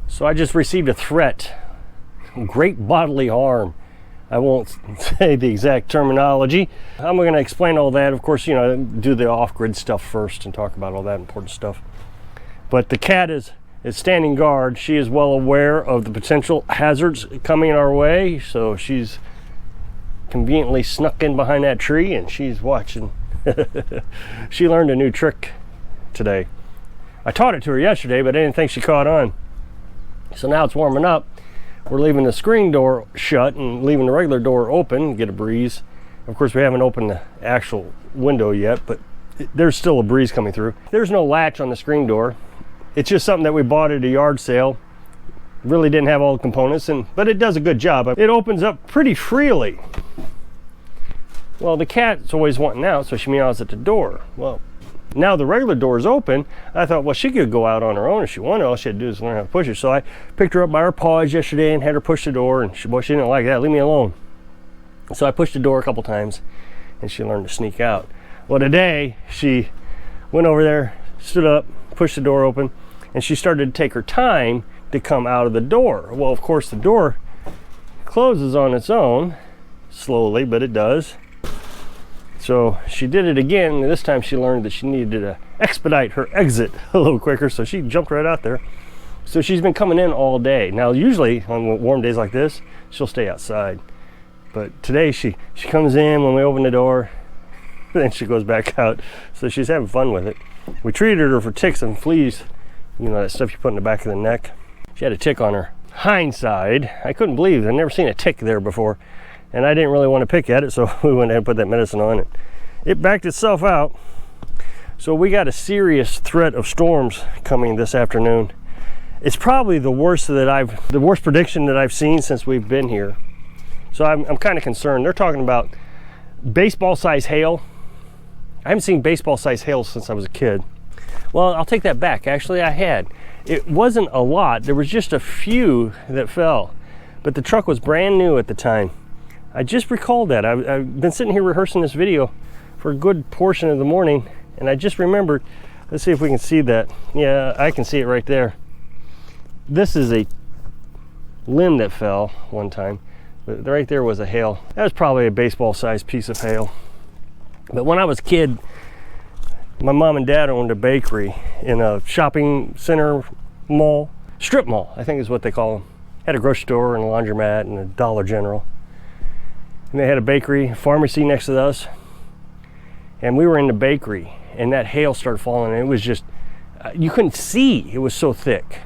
So I just received a threat. Great bodily harm. I won't say the exact terminology. I'm going to explain all that. Of course, do the off-grid stuff first and talk about all that important stuff. But the cat is standing guard. She is well aware of the potential hazards coming our way. So she's conveniently snuck in behind that tree and she's watching. She learned a new trick today. I taught it to her yesterday, but I didn't think she caught on. So now it's warming up. We're leaving the screen door shut and leaving the regular door open, get a breeze. Of course, we haven't opened the actual window yet, but there's still a breeze coming through. There's no latch on the screen door. It's just something that we bought at a yard sale. Really didn't have all the components, but it does a good job. It opens up pretty freely. Well, the cat's always wanting out, so she meows at the door. Well, now the regular door is open. I thought, well, she could go out on her own if she wanted. All she had to do is learn how to push it. So I picked her up by her paws yesterday and had her push the door, and she didn't like that. Leave me alone. So I pushed the door a couple times and she learned to sneak out. Well, today she went over there, stood up, pushed the door open, and she started to take her time to come out of the door. Well, of course, the door closes on its own, slowly, but it does. So she did it again, and this time she learned that she needed to expedite her exit a little quicker, so she jumped right out there. So she's been coming in all day. Now, usually on warm days like this, she'll stay outside. But today she comes in when we open the door, then she goes back out. So she's having fun with it. We treated her for ticks and fleas, that stuff you put in the back of the neck. She had a tick on her hind side. I couldn't believe it. I'd never seen a tick there before. And I didn't really want to pick at it, so we went ahead and put that medicine on it. It backed itself out. So we got a serious threat of storms coming this afternoon. It's probably the worst prediction that I've seen since we've been here. So I'm kind of concerned. They're talking about baseball-size hail. I haven't seen baseball-size hail since I was a kid. Well, I'll take that back. Actually, I had. It wasn't a lot. There was just a few that fell. But the truck was brand new at the time. I just recalled that. I've been sitting here rehearsing this video for a good portion of the morning, and I just remembered. Let's see if we can see that. Yeah, I can see it right there. This is a limb that fell one time, but right there was a hail. That was probably a baseball-sized piece of hail. But when I was a kid, my mom and dad owned a bakery in a shopping center mall, strip mall, I think is what they call them. Had a grocery store and a laundromat and a Dollar General. And they had a bakery, pharmacy next to us. And we were in the bakery, and that hail started falling, and it was just, you couldn't see. It was so thick.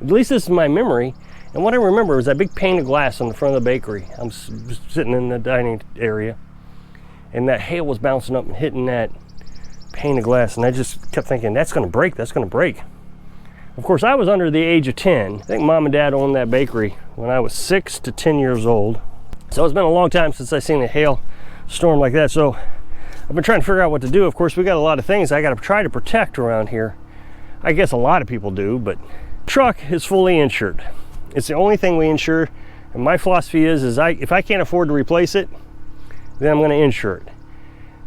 At least this is my memory. And what I remember was that big pane of glass on the front of the bakery. I'm sitting in the dining area, and that hail was bouncing up and hitting that pane of glass, and I just kept thinking, that's gonna break, that's gonna break. Of course, I was under the age of 10. I think mom and dad owned that bakery when I was 6 to 10 years old. So it's been a long time since I've seen a hail storm like that. So I've been trying to figure out what to do. Of course, we got a lot of things I got to try to protect around here. I guess a lot of people do, but truck is fully insured. It's the only thing we insure. And my philosophy is if I can't afford to replace it, then I'm going to insure it.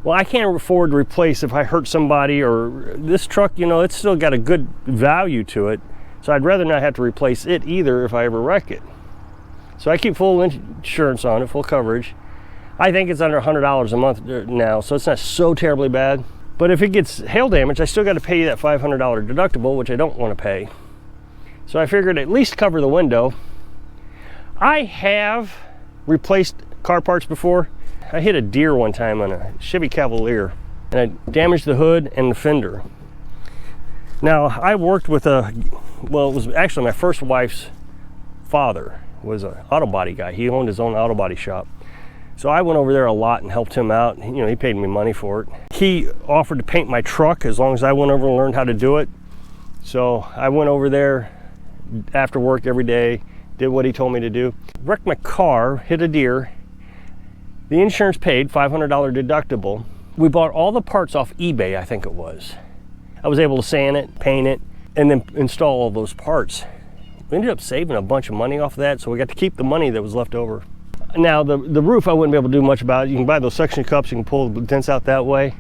Well, I can't afford to replace if I hurt somebody, or this truck, it's still got a good value to it. So I'd rather not have to replace it either if I ever wreck it. So I keep full insurance on it, full coverage. I think it's under $100 a month now, so it's not so terribly bad. But if it gets hail damage, I still got to pay that $500 deductible, which I don't want to pay. So I figured at least cover the window. I have replaced car parts before. I hit a deer one time on a Chevy Cavalier, and I damaged the hood and the fender. Now, I worked with it was actually my first wife's father was an auto body guy. He owned his own auto body shop. So I went over there a lot and helped him out. He paid me money for it. He offered to paint my truck as long as I went over and learned how to do it. So I went over there after work every day, did what he told me to do. Wrecked my car, hit a deer. The insurance paid $500 deductible. We bought all the parts off eBay, I think it was. I was able to sand it, paint it, and then install all those parts. We ended up saving a bunch of money off of that, so we got to keep the money that was left over. Now, the roof I wouldn't be able to do much about. You can buy those suction cups, you can pull the dents out that way.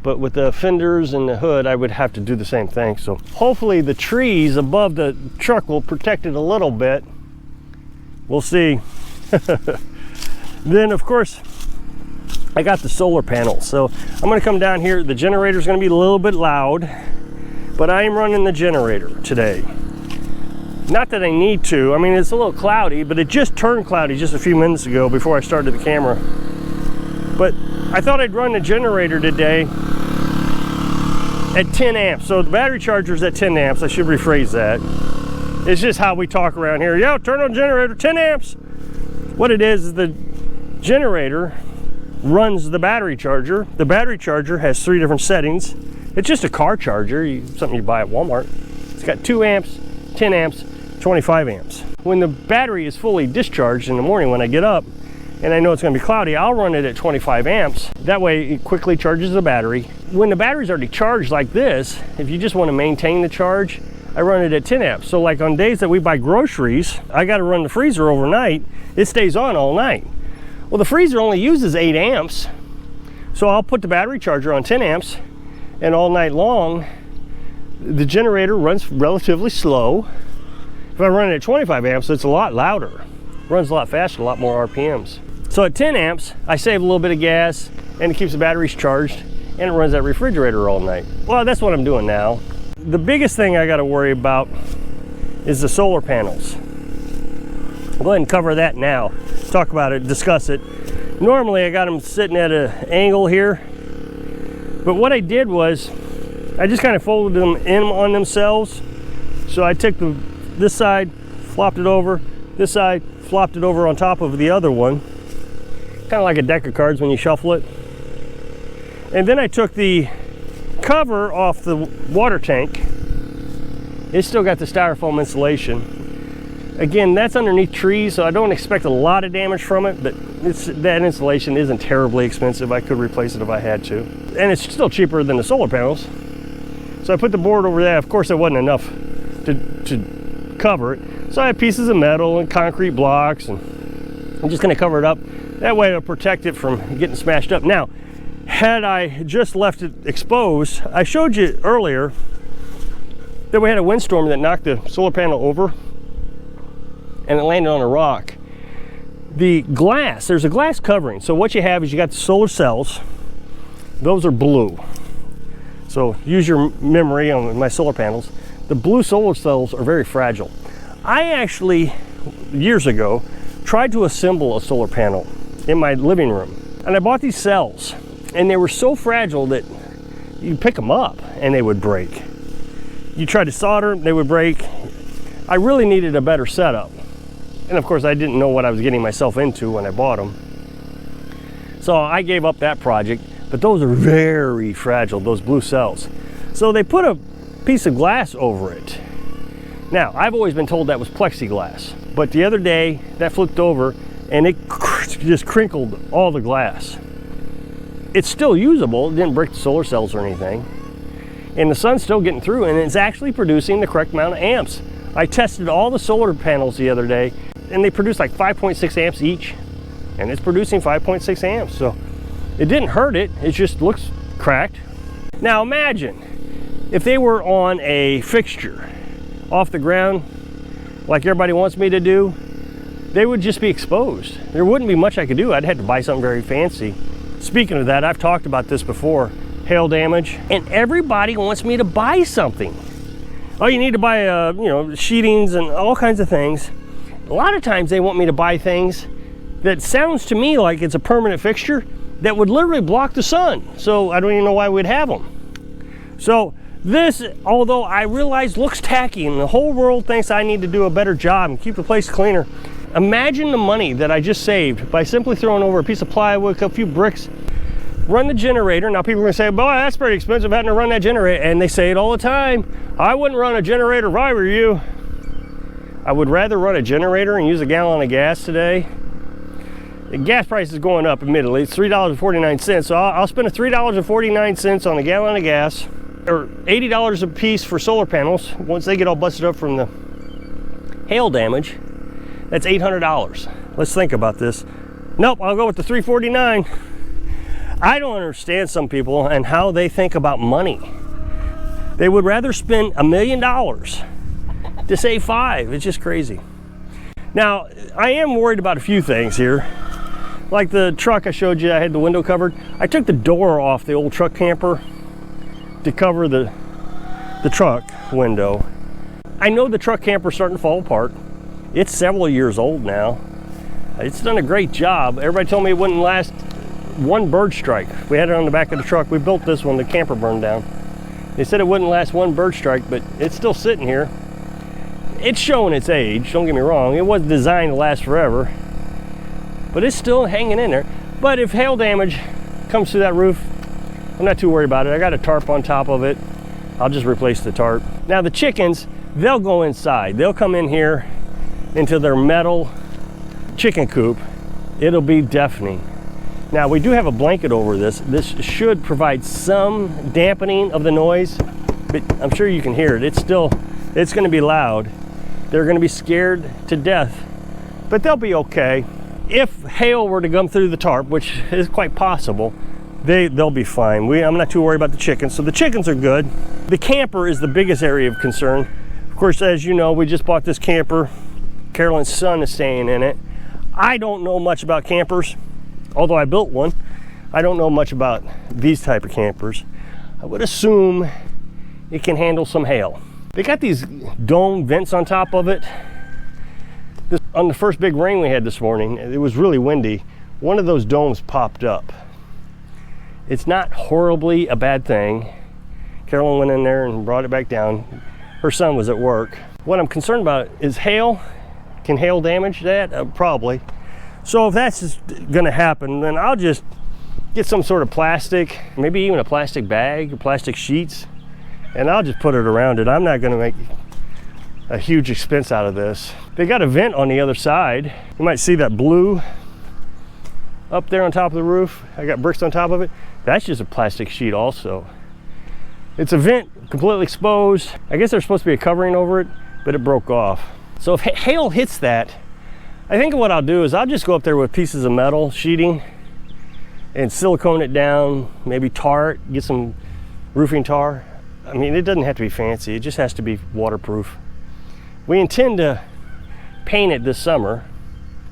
but with the fenders and the hood, I would have to do the same thing. So hopefully the trees above the truck will protect it a little bit. We'll see. Then of course, I got the solar panels. So I'm gonna come down here. The generator is gonna be a little bit loud, but I am running the generator today. Not that I need to. I mean, it's a little cloudy, but it just turned cloudy just a few minutes ago before I started the camera. But I thought I'd run the generator today at 10 amps. So the battery charger's at 10 amps. I should rephrase that. It's just how we talk around here. Yo, turn on the generator, 10 amps. What it is the generator runs the battery charger. The battery charger has 3 different settings. It's just a car charger, something you buy at Walmart. It's got 2 amps, 10 amps, 25 amps. When the battery is fully discharged in the morning when I get up, and I know it's gonna be cloudy, I'll run it at 25 amps. That way it quickly charges the battery. When the battery's already charged like this, if you just wanna maintain the charge, I run it at 10 amps. So like on days that we buy groceries, I gotta run the freezer overnight, it stays on all night. Well, the freezer only uses 8 amps, so I'll put the battery charger on 10 amps, and all night long, the generator runs relatively slow. If I run it at 25 amps, it's a lot louder. It runs a lot faster, a lot more RPMs. So at 10 amps, I save a little bit of gas, and it keeps the batteries charged, and it runs that refrigerator all night. Well, that's what I'm doing now. The biggest thing I gotta worry about is the solar panels. I'll go ahead and cover that now. Talk about it, discuss it. Normally I got them sitting at an angle here, but what I did was I just kind of folded them in on themselves. So I took this side, flopped it over, this side, flopped it over on top of the other one. Kind of like a deck of cards when you shuffle it. And then I took the cover off the water tank. It's still got the styrofoam insulation. Again, that's underneath trees, so I don't expect a lot of damage from it, but that insulation isn't terribly expensive. I could replace it if I had to. And it's still cheaper than the solar panels. So I put the board over there. Of course, it wasn't enough to cover it. So I have pieces of metal and concrete blocks, and I'm just gonna cover it up. That way it'll protect it from getting smashed up. Now, had I just left it exposed, I showed you earlier that we had a windstorm that knocked the solar panel over and it landed on a rock. The glass, there's a glass covering. So what you have is you got the solar cells. Those are blue. So use your memory on my solar panels. The blue solar cells are very fragile. I actually, years ago, tried to assemble a solar panel in my living room. And I bought these cells, and they were so fragile that you pick them up and they would break. You try to solder them, they would break. I really needed a better setup. And of course, I didn't know what I was getting myself into when I bought them. So I gave up that project, but those are very fragile, those blue cells. So they put a piece of glass over it. Now, I've always been told that was plexiglass, but the other day that flipped over and it just crinkled all the glass. It's still usable, it didn't break the solar cells or anything. And the sun's still getting through, and it's actually producing the correct amount of amps. I tested all the solar panels the other day, and they produce like 5.6 amps each, and it's producing 5.6 amps. So it didn't hurt it, it just looks cracked. Now imagine if they were on a fixture off the ground, like everybody wants me to do, they would just be exposed. There wouldn't be much I could do. I'd have to buy something very fancy. Speaking of that, I've talked about this before, hail damage, and everybody wants me to buy something. Oh, you need to buy, sheetings and all kinds of things. A lot of times they want me to buy things that sounds to me like it's a permanent fixture that would literally block the sun. So I don't even know why we'd have them. So this, although I realize looks tacky and the whole world thinks I need to do a better job and keep the place cleaner, imagine the money that I just saved by simply throwing over a piece of plywood, a few bricks, run the generator. Now people are gonna say, boy, that's pretty expensive having to run that generator. And they say it all the time. I wouldn't run a generator if I were you. I would rather run a generator and use a gallon of gas today. The gas price is going up, admittedly. It's $3.49. So I'll spend $3.49 on a gallon of gas, or $80 a piece for solar panels. Once they get all busted up from the hail damage, that's $800. Let's think about this. Nope, I'll go with the $3.49. I don't understand some people and how they think about money. They would rather spend $1 million to save $5. It's just crazy. Now, I am worried about a few things here. Like the truck I showed you, I had the window covered. I took the door off the old truck camper to cover the truck window. I know the truck camper's starting to fall apart. It's several years old now. It's done a great job. Everybody told me it wouldn't last one bird strike. We had it on the back of the truck. We built this one, the camper burned down. They said it wouldn't last one bird strike, but it's still sitting here. It's showing its age, don't get me wrong. It wasn't designed to last forever, but it's still hanging in there. But if hail damage comes through that roof, I'm not too worried about it. I got a tarp on top of it. I'll just replace the tarp. Now the chickens, they'll go inside. They'll come in here into their metal chicken coop. It'll be deafening. Now we do have a blanket over this. This should provide some dampening of the noise, but I'm sure you can hear it. It's going to be loud. They're going to be scared to death, but they'll be okay. If hail were to come through the tarp, which is quite possible, they'll be fine. I'm not too worried about the chickens. So the chickens are good. The camper is the biggest area of concern. Of course, as you know, we just bought this camper. Carolyn's son is staying in it. I don't know much about campers, although I built one. I don't know much about these type of campers. I would assume it can handle some hail. They got these dome vents on top of it. On the first big rain we had this morning, it was really windy. One of those domes popped up. It's not horribly a bad thing. Carolyn went in there and brought it back down. Her son was at work. What I'm concerned about is hail. Can hail damage that? Probably. So if that's gonna happen, then I'll just get some sort of plastic, maybe even a plastic bag or plastic sheets, and I'll just put it around it. I'm not gonna make a huge expense out of this. They got a vent on the other side. You might see that blue up there on top of the roof. I got bricks on top of it. That's just a plastic sheet also. It's a vent, completely exposed. I guess there's supposed to be a covering over it, but it broke off. So if hail hits that, I think what I'll do is I'll just go up there with pieces of metal sheeting and silicone it down, maybe tar it, get some roofing tar. I mean, it doesn't have to be fancy. It just has to be waterproof. We intend to paint it this summer.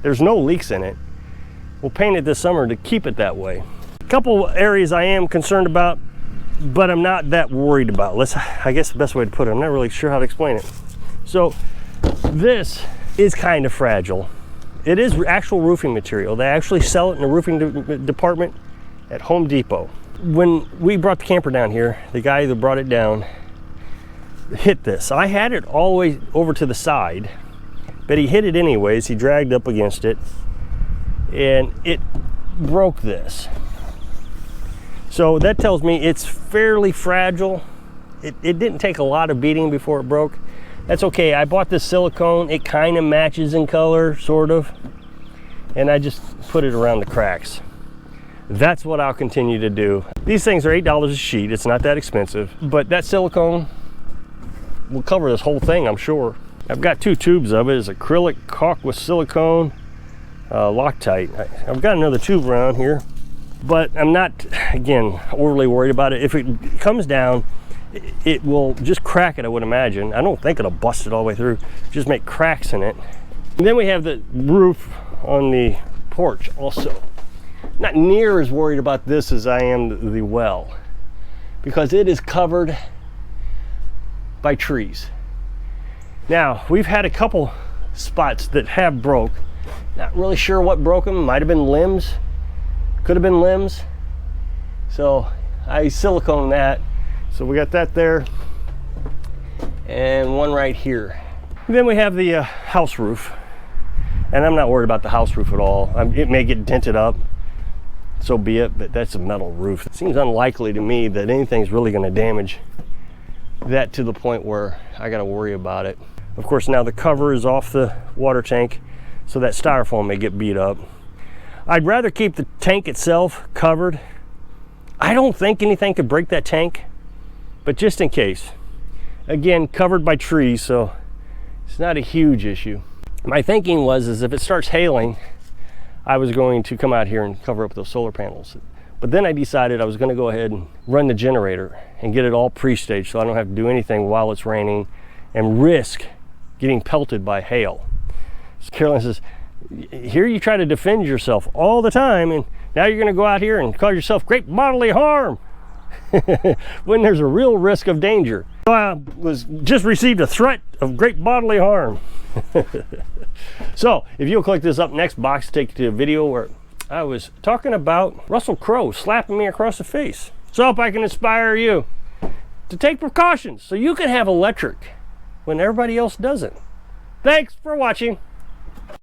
There's no leaks in it. We'll paint it this summer to keep it that way. A couple areas I am concerned about, but I'm not that worried about. I guess the best way to put it, I'm not really sure how to explain it. So this is kind of fragile. It is actual roofing material. They actually sell it in the roofing department at Home Depot. When we brought the camper down here, the guy that brought it down hit this. I had it all the way over to the side, but he hit it anyways. He dragged up against it and it broke this. So that tells me it's fairly fragile. It didn't take a lot of beating before it broke. That's okay. I bought this silicone. It kind of matches in color, sort of. And I just put it around the cracks. That's what I'll continue to do. These things are $8 a sheet. It's not that expensive. But that silicone will cover this whole thing, I'm sure. I've got 2 tubes of it. It's acrylic caulk with silicone, Loctite. I've got another tube around here. But I'm not, again, overly worried about it. If it comes down, it will just crack it, I would imagine. I don't think it'll bust it all the way through, just make cracks in it. And then we have the roof on the porch also. Not near as worried about this as I am the well, because it is covered by trees. Now, we've had a couple spots that have broke. Not really sure what broke them. Might have been limbs, could have been limbs. So I silicone that. So we got that there, and one right here. And then we have the house roof, and I'm not worried about the house roof at all. It may get dented up, so be it, but that's a metal roof. It seems unlikely to me that anything's really going to damage that to the point where I got to worry about it. Of course, now the cover is off the water tank, so that styrofoam may get beat up. I'd rather keep the tank itself covered. I don't think anything could break that tank, but just in case. Again, covered by trees, so it's not a huge issue. My thinking was, if it starts hailing, I was going to come out here and cover up those solar panels. But then I decided I was going to go ahead and run the generator and get it all pre-staged so I don't have to do anything while it's raining and risk getting pelted by hail. So Carolyn says, here you try to defend yourself all the time, and now you're going to go out here and cause yourself great bodily harm when there's a real risk of danger. So I just received a threat of great bodily harm. So if you'll click this up next box to take you to a video where I was talking about Russell Crowe slapping me across the face. So I hope I can inspire you to take precautions so you can have electric when everybody else doesn't. Thanks for watching.